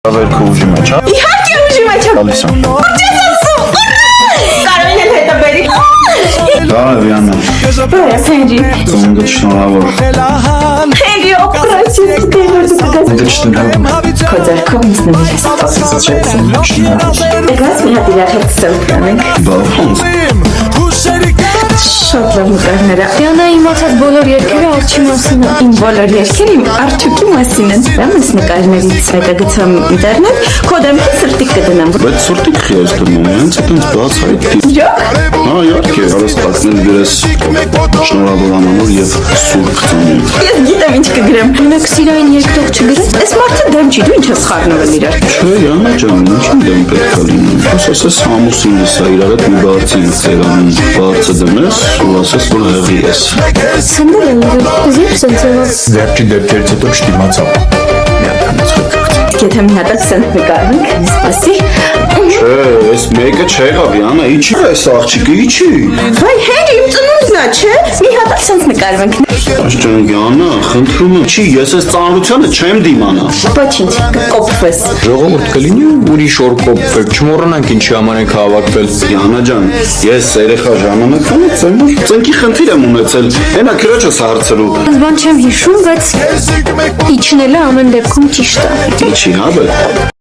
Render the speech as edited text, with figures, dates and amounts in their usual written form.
Վերքը ուժի մեջ, հա։ Իհարկե ուժի մեջ եմ։ Տալիս եմ։ Կարողին եմ հետը բերի։ Դա է Վիանա։ Բարես Հենրի։ Ծնունդդ շնորհավոր։ Հենրի օպրացիա Ծնունդդ շնորհավոր։ Քո ձեռքով ինձ նվիր ես Եկած մի հատ իրար հետ սելֆի անենք։ Բավ ոնց։ Շատ լավ նկարները։ Դիանա իմացած բոլոր երկերը արջի մասին են։ Իմ բոլոր երկերը իմ արջուկի մասին են։ Դա ես նկարներից հետը գցամ ինտերնետ, քո դեմքի սրտիկ կդնեմ։ Բայց սուրտիկ խի ես դնում, հենց այդպես բաց հայտի։ Իրոք։ Հա, իհարկե, արես տակնել գրես շնորհավոր ամանոր եւ սուրբ ծնունդ։ Ես գիտեմ ինչ կգրեմ։ Ունեք սիրային երկտող չգրես։ Այս մարդը դեմ չի, դու ինչ ես խառնվել իրար։ Չէ, Յանա ջան, ինչի՞ դեմ պետք է լինի։ Ասես համուսինս է իրար հետ մի բարձի ծերան, բարձը դնես ու ասես որ հեղի ես։ Սնդել եմ իրար, զիպ սնցելով։ Վերջի դեպքերից հետո չդիմացավ։ Եթե մի հատ սենց նկարվենք, սպասի։ Չէ, այս մեկը չեղավ, Յանա, իջի այս աղջիկը, իջի։ Վայ, Հենրի, իմ ծնունդն է, չէ։ Մի հատ սենց նկարվենք։ Աշճան Յանա, խնդրում եմ, չի, ես այս ծանրությանը չեմ դիմանա։ Ոչինչ, կկոփվես։ Ժողովուրդ կլինի ուրիշ օր կոփվեք, չմոռանանք ինչի համար ենք հավաքվել։ Յանա ջան, ես երեխա ժամանակվանից եմ որ ծնկի խնդիր եմ ունեցել, հենա քրոջս հարցրու։ Բան չեմ հիշում, բայց իջնելը ամեն դեպքում ճիշտ է։ Իջի, հա, բայց